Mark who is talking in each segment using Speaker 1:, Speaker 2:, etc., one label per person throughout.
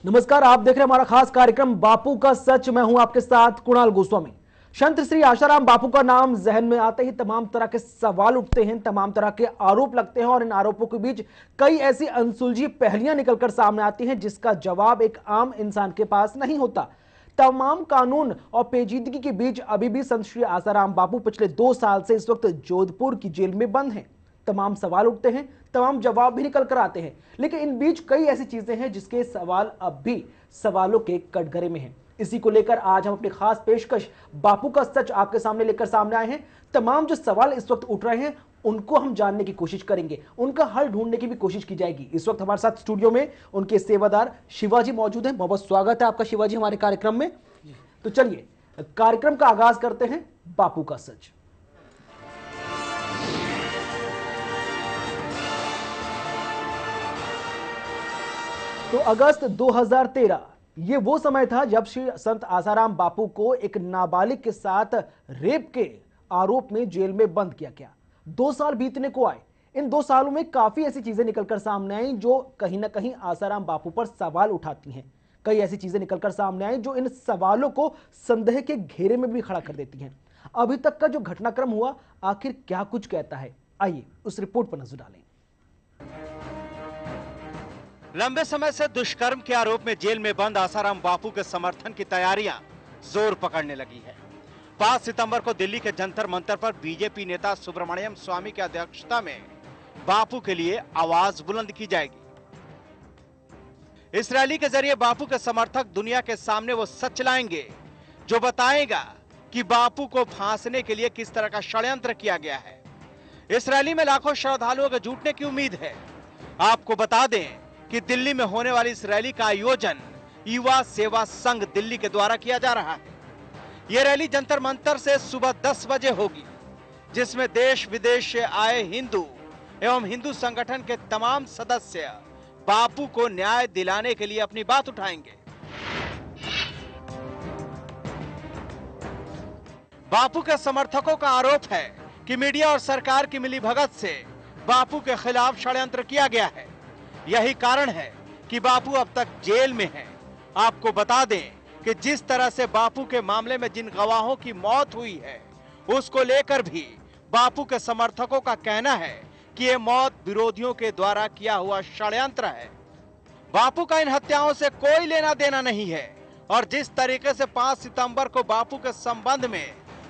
Speaker 1: नमस्कार, आप देख रहे हैं हमारा खास कार्यक्रम बापू का सच। मैं हूं आपके साथ कुणाल गोस्वामी। संत श्री आशाराम बापू का नाम जहन में आते ही तमाम तरह के सवाल उठते हैं, तमाम तरह के आरोप लगते हैं और इन आरोपों के बीच कई ऐसी अनसुलझी पहेलियां निकलकर सामने आती हैं जिसका जवाब एक आम इंसान के पास नहीं होता। तमाम कानून और पेचीदगी के बीच अभी भी संत श्री आशाराम बापू पिछले 2 साल से इस वक्त जोधपुर की जेल में बंद हैं। तमाम सवाल उठते हैं, तमाम जवाब भी निकल कर आते हैं, लेकिन इन बीच कई ऐसी चीजें हैं जिसके सवाल अब भी सवालों के कटघरे में हैं। इसी को लेकर आज हम अपनी खास पेशकश बापू का सच आपके सामने लेकर सामने आए हैं। तमाम जो सवाल इस वक्त उठ रहे हैं उनको हम जानने की कोशिश करेंगे, उनका हल ढूंढने की भी कोशिश की जाएगी। इस वक्त हमारे साथ स्टूडियो में उनके सेवादार शिवाजी मौजूद हैं। बहुत स्वागत है आपका शिवाजी हमारे कार्यक्रम में। तो चलिए कार्यक्रम का आगाज करते हैं बापू का सच। तो अगस्त 2013 ये वो समय था जब श्री संत आशाराम बापू को एक नाबालिग के साथ रेप के आरोप में जेल में बंद किया गया। 2 साल बीतने को आए। इन 2 सालों में काफी ऐसी चीजें निकलकर सामने आई जो कहीं ना कहीं आशाराम बापू पर सवाल उठाती हैं। कई ऐसी चीजें निकलकर सामने आई जो इन सवालों को संदेह के घेरे में भी खड़ा कर देती हैं। अभी तक का जो घटनाक्रम हुआ आखिर क्या कुछ कहता है, आइए उस रिपोर्ट पर नजर डालें।
Speaker 2: लंबे समय से दुष्कर्म के आरोप में जेल में बंद आशाराम बापू के समर्थन की तैयारियां जोर पकड़ने लगी है। 5 सितंबर को दिल्ली के जंतर मंतर पर बीजेपी नेता सुब्रमण्यम स्वामी की अध्यक्षता में बापू के लिए आवाज बुलंद की जाएगी। इस रैली के जरिए बापू के समर्थक दुनिया के सामने वो सच लाएंगे जो बताएगा कि बापू को फांसने के लिए किस तरह का षड्यंत्र किया गया है। इस रैली में लाखों श्रद्धालुओं के जुटने की उम्मीद है। आपको बता दें कि दिल्ली में होने वाली इस रैली का आयोजन युवा सेवा संघ दिल्ली के द्वारा किया जा रहा है। यह रैली जंतर मंतर से सुबह 10 बजे होगी, जिसमें देश विदेश से आए हिंदू एवं हिंदू संगठन के तमाम सदस्य बापू को न्याय दिलाने के लिए अपनी बात उठाएंगे। बापू के समर्थकों का आरोप है कि मीडिया और सरकार की मिलीभगत से बापू के खिलाफ षड्यंत्र किया गया है। यही कारण है कि बापू अब तक जेल में हैं। आपको बता दें कि जिस तरह से बापू के मामले में जिन गवाहों की मौत हुई है उसको लेकर भी बापू के समर्थकों का कहना है कि यह मौत विरोधियों के द्वारा किया हुआ षड्यंत्र है। बापू का इन हत्याओं से कोई लेना देना नहीं है और जिस तरीके से 5 सितंबर को बापू के संबंध में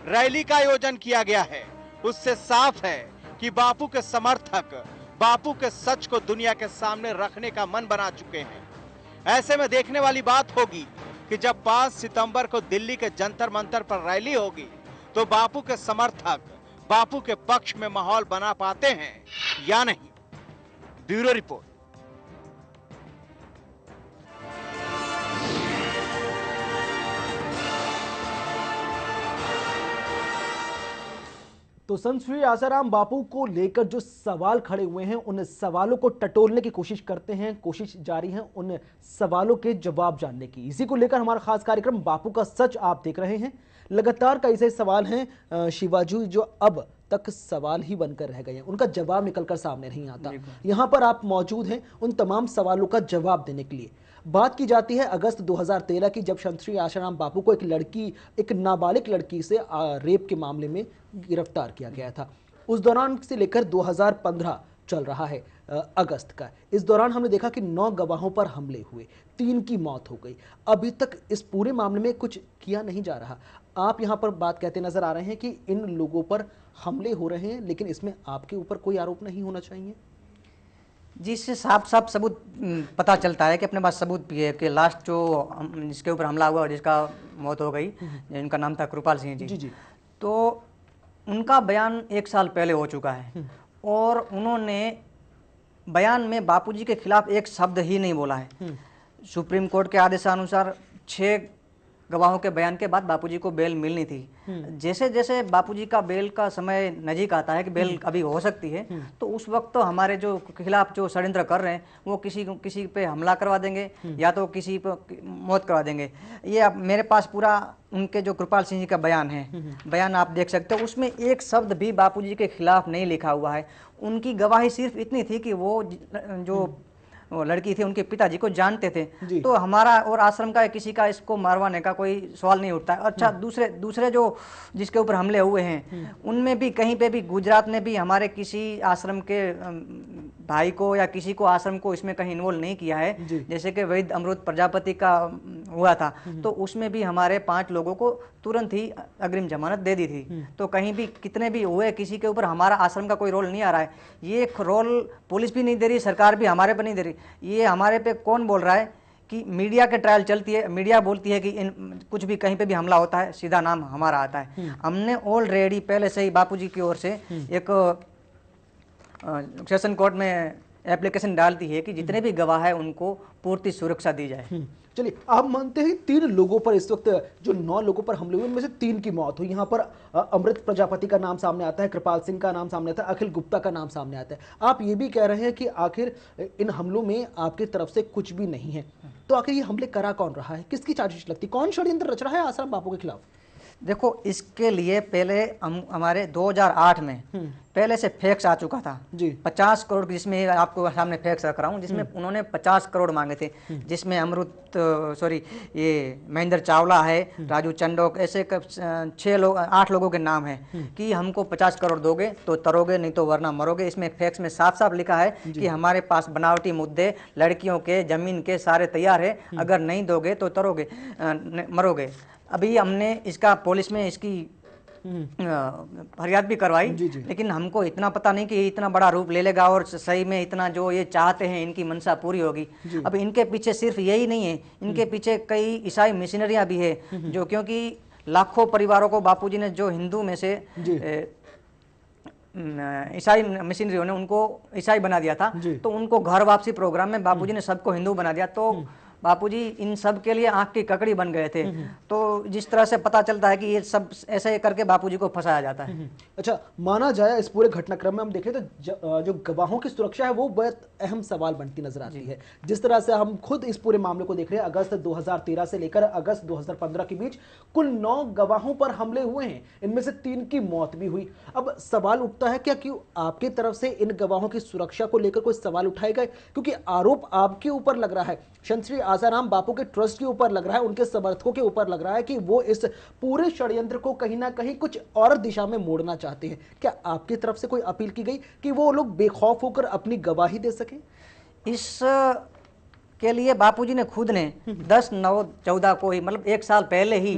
Speaker 2: रैली का आयोजन किया गया है उससे साफ है कि बापू के समर्थक बापू के सच को दुनिया के सामने रखने का मन बना चुके हैं। ऐसे में देखने वाली बात होगी कि जब 5 सितंबर को दिल्ली के जंतर मंतर पर रैली होगी तो बापू के समर्थक बापू के पक्ष में माहौल बना पाते हैं या नहीं। Bureau report.
Speaker 1: तो संत श्री आशाराम बापू को लेकर जो सवाल खड़े हुए हैं उन सवालों को टटोलने की कोशिश करते हैं, कोशिश जारी है उन सवालों के जवाब जानने की। इसी को लेकर हमारा खास कार्यक्रम बापू का सच आप देख रहे हैं। लगातार कई ऐसे सवाल हैं शिवाजी जो अब तक सवाल ही बनकर रह गए हैं, उनका जवाब निकलकर सामने नहीं आता। यहाँ पर आप मौजूद हैं उन तमाम सवालों का जवाब देने के लिए। बात की जाती है अगस्त 2013 की, जब संत श्री आशाराम बापू को एक नाबालिग लड़की से रेप के मामले में गिरफ्तार किया गया था। उस दौरान से लेकर 2015 चल रहा है अगस्त का। इस दौरान हमने देखा कि 9 गवाहों पर हमले हुए, 3 की मौत हो गई। अभी तक इस पूरे मामले में कुछ किया नहीं जा रहा। आप यहाँ पर बात कहते नजर आ रहे हैं कि इन लोगों पर हमले हो रहे हैं, लेकिन इसमें आपके ऊपर कोई आरोप नहीं होना चाहिए।
Speaker 3: जिससे साफ साफ सबूत पता चलता है कि अपने पास सबूत भी है कि लास्ट जो जिसके ऊपर हमला हुआ और जिसका मौत हो गई, जिनका नाम था कृपाल सिंह जी, तो उनका बयान 1 साल पहले हो चुका है और उन्होंने बयान में बापूजी के खिलाफ एक शब्द ही नहीं बोला है। सुप्रीम कोर्ट के आदेशानुसार 6 गवाहों के बयान के बाद बापूजी को बेल मिलनी थी। जैसे जैसे बापूजी का बेल का समय नजीक आता है कि बेल अभी हो सकती है, तो उस वक्त तो हमारे जो खिलाफ जो षड्यंत्र कर रहे हैं वो किसी पे हमला करवा देंगे या तो किसी पे मौत करवा देंगे। ये अब मेरे पास पूरा उनके जो कृपाल सिंह जी का बयान है, बयान आप देख सकते हो, उसमें एक शब्द भी बापूजी के खिलाफ नहीं लिखा हुआ है। उनकी गवाही सिर्फ इतनी थी कि वो जो वो लड़की थी उनके पिताजी को जानते थे,
Speaker 1: जी।
Speaker 3: तो हमारा और आश्रम का किसी का इसको मारवाने का कोई सवाल नहीं उठता। अच्छा, दूसरे जो जिसके ऊपर हमले हुए हैं उनमें भी कहीं पे भी गुजरात ने भी हमारे किसी आश्रम के भाई को या किसी को आश्रम को इसमें कहीं इन्वॉल्व नहीं किया है। जैसे कि वैद अमृत प्रजापति का हुआ था, तो उसमें भी हमारे 5 लोगों को तुरंत ही अग्रिम जमानत दे दी थी। तो कहीं भी कितने भी हुए, किसी के ऊपर हमारा आश्रम का कोई रोल नहीं आ रहा है। ये एक रोल पुलिस भी नहीं दे रही, सरकार भी हमारे पर नहीं दे रही। ये हमारे पे कौन बोल रहा है कि मीडिया के ट्रायल चलती है, मीडिया बोलती है कि कुछ भी कहीं पे भी हमला होता है सीधा नाम हमारा आता है। हमने ऑलरेडी पहले से ही बापूजी की ओर से एक सेशन कोर्ट में एप्लीकेशन डाल दी है कि जितने भी गवाह है उनको पूर्ति सुरक्षा दी जाए।
Speaker 1: चलिए, आप मानते हैं 3 लोगों पर इस वक्त जो 9 लोगों पर हमले हुए उनमें से 3 की मौत हुई। यहाँ पर अमृत प्रजापति का नाम सामने आता है, कृपाल सिंह का नाम सामने आता है, अखिल गुप्ता का नाम सामने आता है। आप ये भी कह रहे हैं कि आखिर इन हमलों में आपकी तरफ से कुछ भी नहीं है, तो आखिर ये हमले करा कौन रहा है, किसकी साजिश लगती, कौन षड्यंत्र रच रहा है आसाराम बापू के खिलाफ?
Speaker 3: देखो, इसके लिए पहले हमारे 2008 में पहले से फैक्स आ चुका था
Speaker 1: जी।
Speaker 3: 50 करोड़, जिसमें आपको सामने फैक्स रख रहा हूँ, जिसमें उन्होंने 50 करोड़ मांगे थे, जिसमें ये महेंद्र चावला है, राजू चंडोक, ऐसे 8 लोगों के नाम है कि हमको 50 करोड़ दोगे तो तरोगे, नहीं तो वरना मरोगे। इसमें फैक्स में साफ साफ लिखा है कि हमारे पास बनावटी मुद्दे, लड़कियों के, जमीन के सारे तैयार है, अगर नहीं दोगे तो तरोगे, मरोगे। अभी हमने इसका पुलिस में इसकी फरियाद भी करवाई, लेकिन हमको इतना पता नहीं कि इतना बड़ा रूप ले लेगा और सही में इतना जो ये चाहते हैं इनकी मंशा पूरी होगी। अब इनके पीछे सिर्फ यही नहीं है, इनके पीछे कई ईसाई मिशनरियां भी है, जो क्योंकि लाखों परिवारों को बापूजी ने, जो हिंदू में से ईसाई मिशनरियों ने उनको ईसाई बना दिया था, तो उनको घर वापसी प्रोग्राम में बापूजी ने सबको हिंदू बना दिया। तो बापूजी इन सब के लिए आंख की ककड़ी बन गए थे। तो जिस तरह से पता चलता है कि ये सब ऐसे करके बापूजी को फंसाया जाता है।
Speaker 1: अच्छा, माना जाए इस पूरे घटनाक्रम में हम देखें तो जो गवाहों की सुरक्षा है वो बहुत अहम सवाल बनती नजर आती है। जिस तरह से हम खुद इस पूरे मामले को देख रहे हैं, अगस्त 2013 से लेकर अगस्त 2015 के बीच कुल 9 गवाहों पर हमले हुए हैं, इनमें से 3 की मौत भी हुई। अब सवाल उठता है क्या कि आपकी तरफ से इन गवाहों की सुरक्षा को लेकर कोई सवाल उठाए गए? क्योंकि आरोप आपके ऊपर लग रहा है, संत श्री आसाराम बापू के ट्रस्ट के ऊपर लग रहा है, उनके समर्थकों के ऊपर लग रहा है कि वो इस पूरे षड्यंत्र को कहीं ना कहीं कुछ और दिशा में मोड़ना चाहते हैं। क्या आपकी तरफ से कोई अपील की गई कि वो लोग बेखौफ होकर अपनी गवाही दे सके?
Speaker 3: इस के लिए बापूजी ने खुद ने 10/9/14 को ही, मतलब 1 साल पहले ही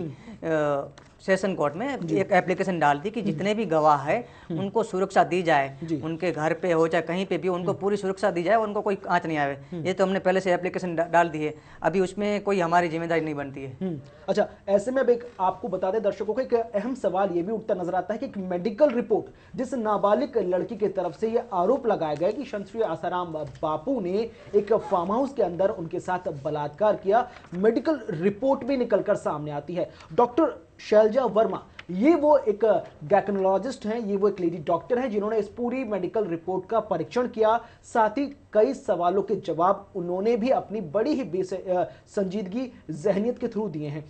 Speaker 3: सेशन कोर्ट में एक एप्लीकेशन डाल दी कि जितने भी गवाह है उनको सुरक्षा दी जाए, उनके घर पे हो चाहे कहीं पे भी उनको पूरी सुरक्षा दी जाए, उनको कोई आंच नहीं आवे। ये तो हमने पहले से एप्लीकेशन डाल दी है, अभी उसमें कोई हमारी जिम्मेदारी नहीं बनती है।
Speaker 1: अच्छा, ऐसे में अब एक आपको बता दें दर्शकों को, एक अहम सवाल ये भी उठता नजर आता है कि एक मेडिकल रिपोर्ट, जिस नाबालिग लड़की की तरफ से ये आरोप लगाया गया कि संत श्री आसाराम बापू ने एक फार्म हाउस के अंदर उनके साथ बलात्कार किया, मेडिकल रिपोर्ट भी निकलकर सामने आती है। डॉक्टर शैलजा वर्मा, ये वो एक गैइनेकोलॉजिस्ट हैं, ये वो एक लेडी डॉक्टर हैं जिन्होंने इस पूरी मेडिकल रिपोर्ट का परीक्षण किया, साथ ही कई सवालों के जवाब उन्होंने भी अपनी बड़ी ही संजीदगी जहनियत के थ्रू दिए हैं।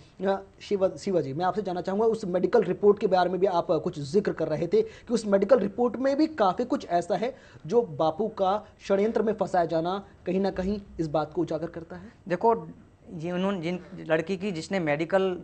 Speaker 1: शिवा जी, मैं आपसे जानना चाहूंगा, उस मेडिकल रिपोर्ट के बारे में भी आप कुछ जिक्र कर रहे थे कि उस मेडिकल रिपोर्ट में भी काफी कुछ ऐसा है जो बापू का षड्यंत्र में फंसाया जाना कहीं ना कहीं इस बात को उजागर करता है।
Speaker 3: देखो, उन्होंने जिन लड़की की जिसने मेडिकल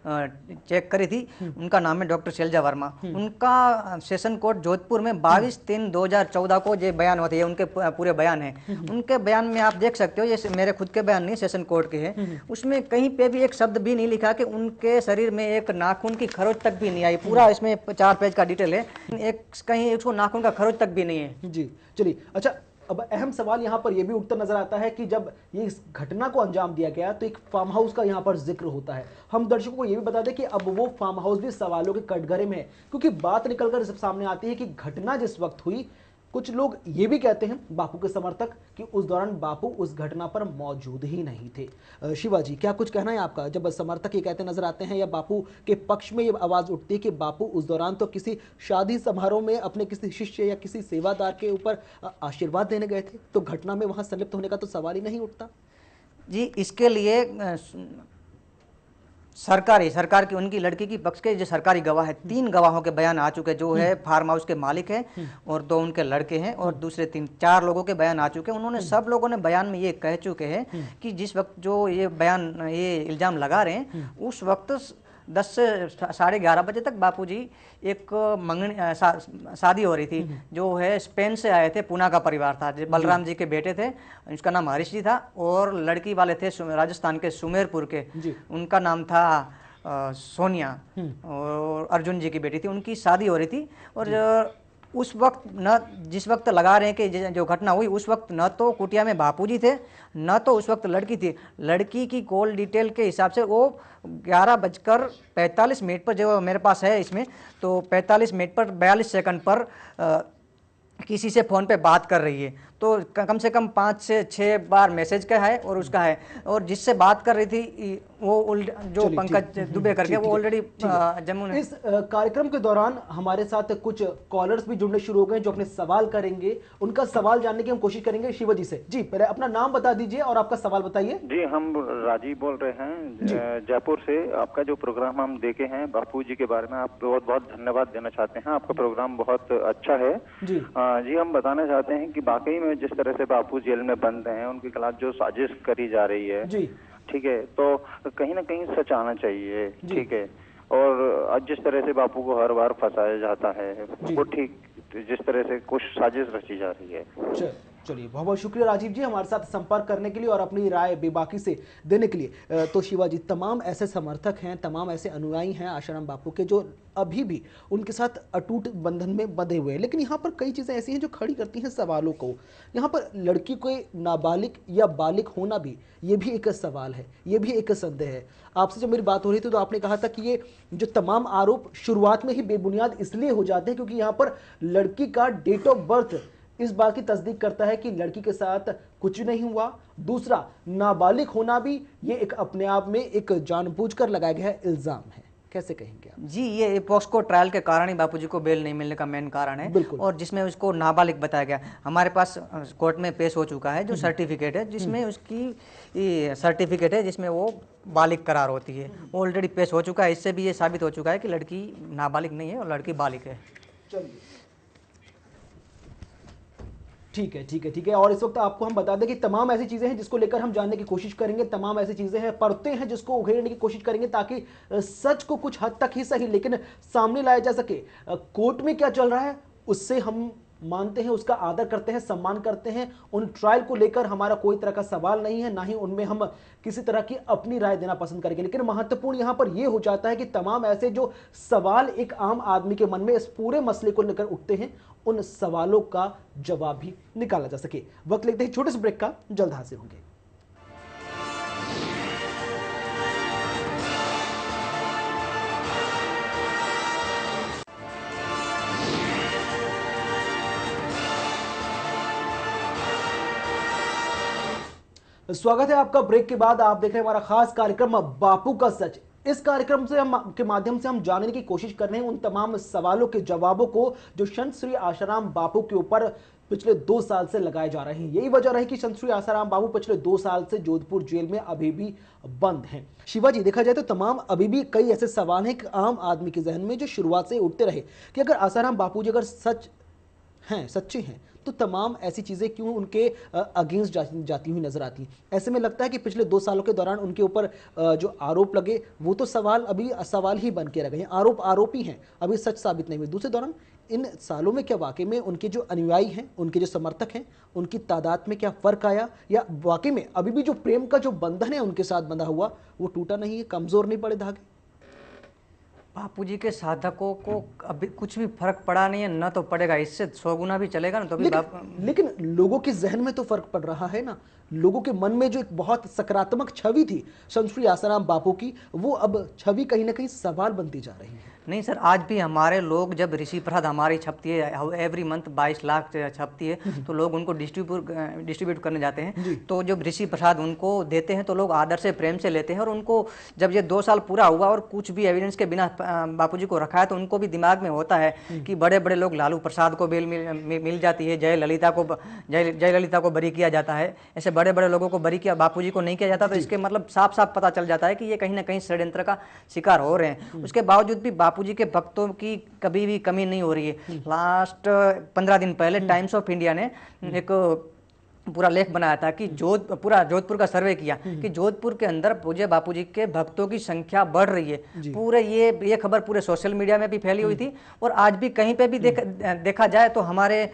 Speaker 3: चेक करी थी, उनका नाम है डॉक्टर शैलजा वर्मा। उनका सेशन कोर्ट जोधपुर में 22/3/2014 को ये बयान होते हैं, उनके पूरे बयान है। उनके बयान में आप देख सकते हो, ये मेरे खुद के बयान नहीं, सेशन कोर्ट के हैं, उसमें कहीं पे भी एक शब्द भी नहीं लिखा कि उनके शरीर में एक नाखून की खरोच तक भी नहीं आई। पूरा इसमें 4 पेज का डिटेल है, एक कहीं उसको नाखून का खरोच तक भी नहीं है।
Speaker 1: जी, चलिए। अच्छा, अब अहम सवाल यहाँ पर यह भी उठता नजर आता है कि जब ये इस घटना को अंजाम दिया गया तो एक फार्म हाउस का यहाँ पर जिक्र होता है। हम दर्शकों को यह भी बता दें कि अब वो फार्म हाउस भी सवालों के कटघरे में है, क्योंकि बात निकलकर सब सामने आती है कि घटना जिस वक्त हुई, कुछ लोग ये भी कहते हैं बापू के समर्थक कि उस दौरान बापू उस घटना पर मौजूद ही नहीं थे। शिवा जी, क्या कुछ कहना है आपका, जब समर्थक ये कहते नजर आते हैं या बापू के पक्ष में ये आवाज उठती है कि बापू उस दौरान तो किसी शादी समारोह में अपने किसी शिष्य या किसी सेवादार के ऊपर आशीर्वाद देने गए थे, तो घटना में वहां संलिप्त होने का तो सवाल ही नहीं उठता?
Speaker 3: जी, इसके लिए सरकार की उनकी लड़की की पक्ष के जो सरकारी गवाह है, 3 गवाहों के बयान आ चुके, जो है फार्म हाउस के मालिक हैं और 2 उनके लड़के हैं और दूसरे 4 लोगों के बयान आ चुके हैं। उन्होंने सब लोगों ने बयान में ये कह चुके हैं कि जिस वक्त जो ये इल्जाम लगा रहे हैं उस वक्त 10 से 11:30 बजे तक बापूजी एक शादी हो रही थी, जो है स्पेन से आए थे, पूना का परिवार था, बलराम जी के बेटे थे, उसका नाम हरीश जी था, और लड़की वाले थे राजस्थान के सुमेरपुर के, उनका नाम था सोनिया, और अर्जुन जी की बेटी थी, उनकी शादी हो रही थी। और उस वक्त न जिस वक्त लगा रहे हैं कि जो घटना हुई उस वक्त न तो कुटिया में बापूजी थे, न तो उस वक्त लड़की थी। लड़की की कॉल डिटेल के हिसाब से वो 11:45 पर, जो मेरे पास है इसमें, तो 45 मिनट पर 42 सेकंड पर किसी से फ़ोन पे बात कर रही है। तो कम से कम 5 से 6 बार मैसेज का है और उसका है, और जिससे बात कर रही थी वो जो पंकज दुबे करके, वो ऑलरेडी जम्मू।
Speaker 1: इस कार्यक्रम के दौरान हमारे साथ कुछ कॉलर्स भी जुड़ने शुरू हो गए जो अपने सवाल करेंगे, उनका सवाल जानने की हम कोशिश करेंगे शिवाजी से। जी, पहले अपना नाम बता दीजिए और आपका सवाल बताइए।
Speaker 4: जी, हम राजीव बोल रहे हैं जयपुर से। आपका जो प्रोग्राम हम देखे हैं बापू जी के बारे में, आप बहुत बहुत धन्यवाद देना चाहते हैं। आपका प्रोग्राम बहुत अच्छा है जी। हम बताना चाहते हैं कि वाकई में जिस तरह से बापू जेल में बंद हैं, उनके खिलाफ जो साजिश करी जा रही है जी, ठीक है, तो कहीं ना कहीं सच आना चाहिए, ठीक है। और जिस तरह से बापू को हर बार फंसाया जाता है, वो ठीक जिस तरह से कुछ साजिश रची जा रही है।
Speaker 1: चलिए, बहुत बहुत शुक्रिया राजीव जी हमारे साथ संपर्क करने के लिए और अपनी राय बेबाकी से देने के लिए। तो शिवाजी, तमाम ऐसे समर्थक हैं, तमाम ऐसे अनुयायी हैं आशाराम बापू के जो अभी भी उनके साथ अटूट बंधन में बंधे हुए हैं, लेकिन यहाँ पर कई चीज़ें ऐसी हैं जो खड़ी करती हैं सवालों को। यहाँ पर लड़की को नाबालिग या बालिग होना भी, ये भी एक सवाल है, ये भी एक संदेह है। आपसे जब मेरी बात हो रही थी तो आपने कहा था कि ये जो तमाम आरोप शुरुआत में ही बेबुनियाद इसलिए हो जाते हैं क्योंकि यहाँ पर लड़की का डेट ऑफ बर्थ इस बात की तस्दीक करता है कि लड़की के साथ कुछ नहीं हुआ। दूसरा, नाबालिग होना भी ये एक अपने आप में एक जानबूझकर लगाया गया इल्जाम है। कैसे कहेंगे आप?
Speaker 3: जी, ये पॉक्सो ट्रायल के कारण ही बापूजी को बेल नहीं मिलने का मेन कारण है, और जिसमें उसको नाबालिग बताया गया। हमारे पास कोर्ट में पेश हो चुका है जो सर्टिफिकेट है, जिसमें उसकी सर्टिफिकेट है जिसमें वो बालिग करार होती है, वो ऑलरेडी पेश हो चुका है। इससे भी ये साबित हो चुका है कि लड़की नाबालिग नहीं है और लड़की बालिग है।
Speaker 1: चलिए, ठीक है। और इस वक्त आपको हम बता दें कि तमाम ऐसी चीजें हैं जिसको लेकर हम जानने की कोशिश करेंगे, तमाम ऐसी चीजें हैं, परतें हैं जिसको उघेड़ने की कोशिश करेंगे ताकि सच को कुछ हद तक ही सही लेकिन सामने लाया जा सके। कोर्ट में क्या चल रहा है उससे हम मानते हैं, उसका आदर करते हैं, सम्मान करते हैं। उन ट्रायल को लेकर हमारा कोई तरह का सवाल नहीं है, ना ही उनमें हम किसी तरह की अपनी राय देना पसंद करेंगे। लेकिन महत्वपूर्ण यहां पर यह हो जाता है कि तमाम ऐसे जो सवाल एक आम आदमी के मन में इस पूरे मसले को लेकर उठते हैं, उन सवालों का जवाब भी निकाला जा सके। वक्त लेते हैं छोटे से ब्रेक का, जल्द हाजिर होंगे। स्वागत है आपका ब्रेक के बाद। आप देख रहे हैं हमारा खास कार्यक्रम बापू का सच। इस कार्यक्रम से के माध्यम से हम जानने की कोशिश कर रहे हैं उन तमाम सवालों के जवाबों को जो संत श्री आशाराम बापू के ऊपर पिछले 2 साल से लगाए जा रहे हैं। यही वजह रही कि संत श्री आशाराम बापू पिछले 2 साल से जोधपुर जेल में अभी भी बंद हैं। शिवाजी, देखा जाए तो तमाम अभी भी कई ऐसे सवाल हैं कि आम आदमी के जहन में जो शुरुआत से उठते रहे कि अगर आशाराम बापू जी अगर सच्चे हैं तो तमाम ऐसी चीज़ें क्यों उनके अगेंस्ट जाती हुई नजर आती हैं। ऐसे में लगता है कि पिछले 2 सालों के दौरान उनके ऊपर जो आरोप लगे वो तो सवाल अभी सवाल ही बन के रह गए हैं, आरोप ही हैं, अभी सच साबित नहीं हुए। दूसरे दौरान इन सालों में क्या वाकई में उनके जो अनुयायी हैं, उनके जो समर्थक हैं, उनकी तादाद में क्या फ़र्क आया, या वाकई में अभी भी जो प्रेम का जो बंधन है उनके साथ बंधा हुआ वो टूटा नहीं है, कमज़ोर नहीं पड़े धागे?
Speaker 3: बापूजी के साधकों को अभी कुछ भी फर्क पड़ा नहीं है, ना तो पड़ेगा, इससे 100 गुना भी चलेगा ना तो भी
Speaker 1: लेकिन लोगों के जहन में तो फर्क पड़ रहा है ना। लोगों के मन में जो एक बहुत सकारात्मक छवि थी संत श्री आशाराम बापू की, वो अब छवि कहीं ना कहीं सवाल बनती जा रही है।
Speaker 3: नहीं सर, आज भी हमारे लोग जब ऋषि प्रसाद हमारी छपती है एवरी मंथ 22 लाख छपती है, तो लोग उनको डिस्ट्रीब्यूट करने जाते हैं। तो जब ऋषि प्रसाद उनको देते हैं तो लोग आदर से प्रेम से लेते हैं। और उनको जब ये 2 साल पूरा हुआ और कुछ भी एविडेंस के बिना बापूजी को रखा है, तो उनको भी दिमाग में होता है कि बड़े बड़े लोग, लालू प्रसाद को बेल मिल जाती है, जयललिता को बरी किया जाता है, ऐसे बड़े बड़े लोगों को बरी किया, बापूजी को नहीं किया जाता। तो इसके मतलब साफ साफ पता चल जाता है कि ये कहीं ना कहीं षड्यंत्र का शिकार हो रहे हैं। उसके बावजूद भी बापूजी के भक्तों की कभी भी कमी नहीं हो रही है। लास्ट 15 दिन पहले टाइम्स ऑफ इंडिया ने एक पूरा लेख बनाया था कि जोधपुर का सर्वे किया कि जोधपुर के अंदर पूज्य बापूजी के भक्तों की संख्या बढ़ रही है। पूरे ये खबर पूरे सोशल मीडिया में भी फैली हुई थी, और आज भी कहीं पे भी देखा जाए तो हमारे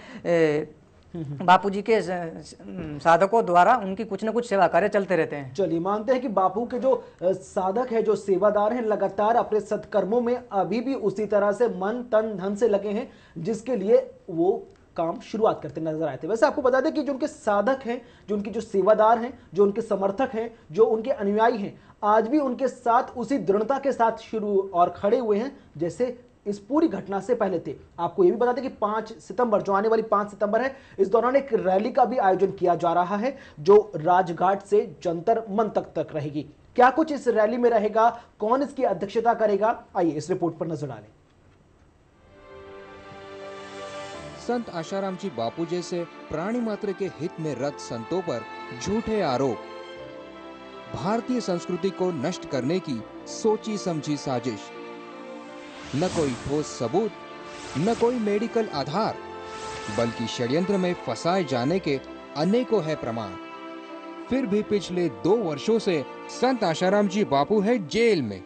Speaker 3: बापूजी के साधकों द्वारा उनकी कुछ न कुछ सेवा कार्य चलते रहते हैं।
Speaker 1: चलिए, मानते हैं कि बापू के जो साधक है, जो सेवादार हैं, लगातार अपने सत्कर्मों में अभी भी उसी तरह से मन तन धन से लगे हैं जिसके लिए वो काम शुरुआत करते नजर आए थे। वैसे आपको बता दें कि जो उनके साधक हैं, जो उनके जो सेवादार हैं, जो उनके समर्थक हैं, जो उनके अनुयायी हैं, आज भी उनके साथ उसी दृढ़ता के साथ शुरू और खड़े हुए हैं जैसे इस पूरी घटना से पहले थे। आपको यह भी बता दें कि 5 सितंबर, जो आने वाली 5 सितंबर है, इस दौरान एक रैली का भी आयोजन किया जा रहा है जो राजघाट से जंतर मंतर तक रहेगी। क्या कुछ इस रैली में रहेगा, कौन इसकी अध्यक्षता करेगा, आइए इस रिपोर्ट पर नजर डालें।
Speaker 5: संत आशाराम जी बापू जैसे प्राणी मात्र के हित में रत संतों पर झूठे आरोप, भारतीय संस्कृति को नष्ट करने की सोची समझी साजिश, न कोई ठोस सबूत, न कोई मेडिकल आधार, बल्कि षड्यंत्र में फंसाए जाने के अनेकों है प्रमाण। फिर भी पिछले 2 वर्षों से संत आशाराम जी बापू है जेल में।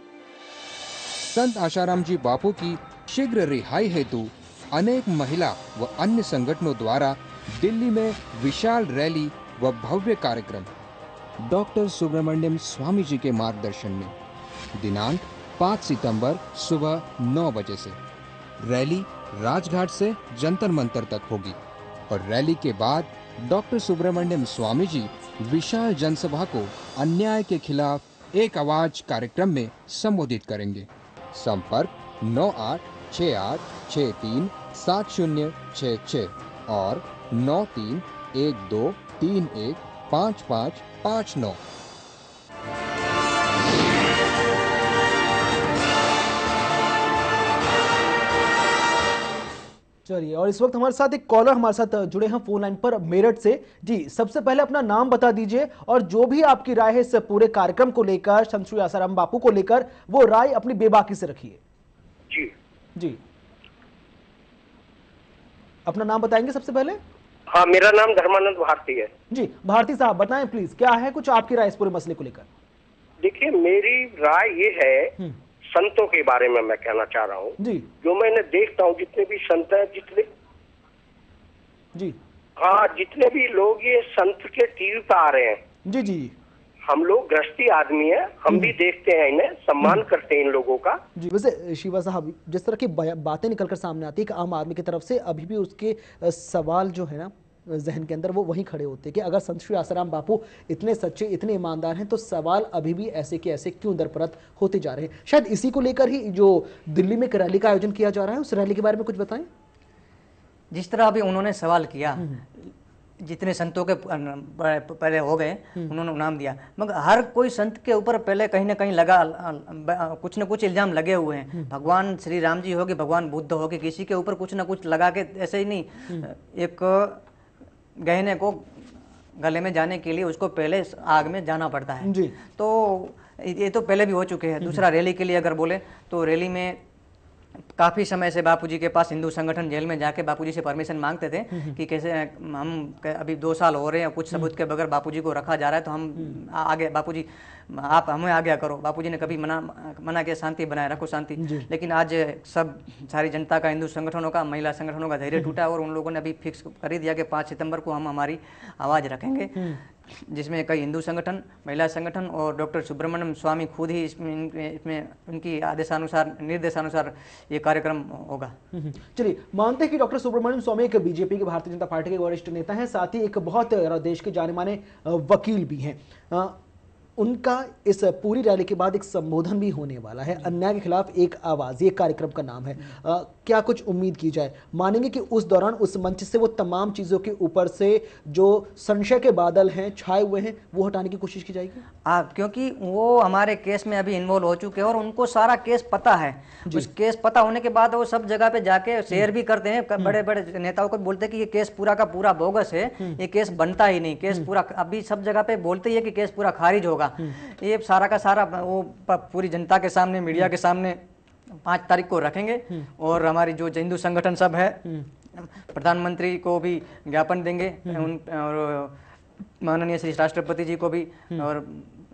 Speaker 5: संत आशाराम जी बापू की शीघ्र रिहाई हेतु अनेक महिला व अन्य संगठनों द्वारा दिल्ली में विशाल रैली व भव्य कार्यक्रम डॉक्टर सुब्रमण्यम स्वामी जी के मार्गदर्शन में दिनांक 5 सितंबर सुबह 9 बजे से रैली राजघाट से जंतर मंतर तक होगी, और रैली के बाद डॉक्टर सुब्रमण्यम स्वामी जी विशाल जनसभा को अन्याय के खिलाफ एक आवाज कार्यक्रम में संबोधित करेंगे। संपर्क 9868637066 और 9312315559।
Speaker 1: चलिए, और इस वक्त हमारे साथ एक कॉलर हमारे साथ जुड़े हैं फोन लाइन पर मेरठ से। जी, सबसे पहले अपना नाम बता दीजिए और जो भी आपकी राय है इस पूरे कार्यक्रम को लेकर, संत श्री आसाराम बापू को लेकर, वो राय अपनी बेबाकी से रखिए। जी, अपना नाम बताएंगे सबसे पहले?
Speaker 6: हाँ, मेरा नाम धर्मानंद भारती है।
Speaker 1: जी, भारती साहब बताएं प्लीज, क्या है कुछ आपकी राय इस पूरे मसले को लेकर?
Speaker 6: देखिए, मेरी राय ये है, संतों के बारे में मैं कहना चाह रहा हूँ। जो मैंने देखता हूँ, जितने भी संत हैं, जितने भी लोग ये संत के टीवी पे आ रहे हैं, जी, हम लोग गृहस्थी आदमी हैं, हम भी देखते हैं इन्हें, सम्मान करते हैं इन लोगों का।
Speaker 1: जी, वैसे शिवा साहब, जिस तरह की बातें निकलकर सामने आती है कि आम आदमी की तरफ से, अभी भी उसके सवाल जो है ना जहन के अंदर, वो वहीं खड़े होते हैं कि अगर संत श्री आसाराम बापू इतने सच्चे, इतने ईमानदार हैं, तो सवाल अभी भी ऐसे के ऐसे क्यों दरपरत होते जा रहे हैं। शायद इसी को लेकर ही जो दिल्ली में एक रैली का आयोजन किया जा रहा है, उस रैली के बारे में कुछ बताएं।
Speaker 3: जिस तरह अभी उन्होंने सवाल किया, जितने संतों के पहले हो गए उन्होंने नाम दिया, मगर हर कोई संत के ऊपर पहले कहीं ना कहीं कुछ न कुछ इल्जाम लगे हुए हैं। भगवान श्री राम जी हो गए, भगवान बुद्ध हो गए, किसी के ऊपर कुछ ना कुछ लगा के, ऐसे ही नहीं, एक गहने को गले में जाने के लिए उसको पहले आग में जाना पड़ता है जी। तो ये तो पहले भी हो चुके हैं। दूसरा, रैली के लिए अगर बोले तो रैली में काफ़ी समय से बापूजी के पास हिंदू संगठन जेल में जाके बापूजी से परमिशन मांगते थे कि कैसे हम अभी 2 साल हो रहे हैं, कुछ सबूत के बगैर बापूजी को रखा जा रहा है, तो हम आगे, बापूजी आप हमें आज्ञा करो। बापूजी ने कभी मना किया, शांति बनाए रखो, शांति। लेकिन आज सारी जनता का, हिंदू संगठनों का, महिला संगठनों का धैर्य टूटा, और उन लोगों ने अभी फिक्स कर ही दिया कि 5 सितंबर को हम हमारी आवाज़ रखेंगे, जिसमें कई हिंदू संगठन, महिला संगठन और डॉक्टर सुब्रमण्यम स्वामी खुद ही इसमें उनकी आदेशानुसार, निर्देशानुसार ये कार्यक्रम होगा।
Speaker 1: चलिए, मानते हैं कि डॉक्टर सुब्रमण्यम स्वामी एक बीजेपी के, भारतीय जनता पार्टी के वरिष्ठ नेता हैं, साथ ही एक बहुत देश के जाने माने वकील भी हैं। उनका इस पूरी रैली के बाद एक संबोधन भी होने वाला है, अन्याय के खिलाफ एक आवाज, ये कार्यक्रम का नाम है। क्या कुछ उम्मीद की जाए? मानेंगे कि उस दौरान उस मंच से वो तमाम चीजों के ऊपर से जो संशय के बादल हैं, छाए हुए हैं, वो हटाने की कोशिश की जाएगी?
Speaker 3: क्योंकि वो हमारे केस में अभी इन्वॉल्व हो चुके हैं और उनको सारा केस पता है। उस केस पता होने के बाद वो सब जगह पे जाके शेयर भी करते हैं, बड़े बड़े नेताओं को बोलते हैं कि ये केस पूरा का पूरा बोगस है, ये केस बनता ही नहीं, केस पूरा, अभी सब जगह पे बोलते ही है कि केस पूरा खारिज होगा। ये सारा का सारा वो पूरी जनता के सामने, मीडिया के सामने 5 तारीख को रखेंगे और हमारी जो हिंदू संगठन सब है, प्रधानमंत्री को भी ज्ञापन देंगे और माननीय श्री राष्ट्रपति जी को भी और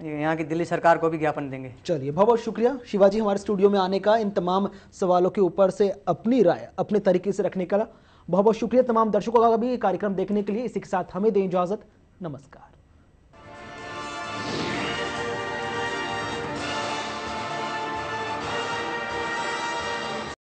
Speaker 3: यहाँ की दिल्ली सरकार को भी ज्ञापन देंगे।
Speaker 1: चलिए, बहुत बहुत शुक्रिया शिवाजी हमारे स्टूडियो में आने का, इन तमाम सवालों के ऊपर से अपनी राय अपने तरीके से रखने का। बहुत बहुत शुक्रिया तमाम दर्शकों का भी कार्यक्रम देखने के लिए। इसी के साथ हमें दें इजाजत। नमस्कार।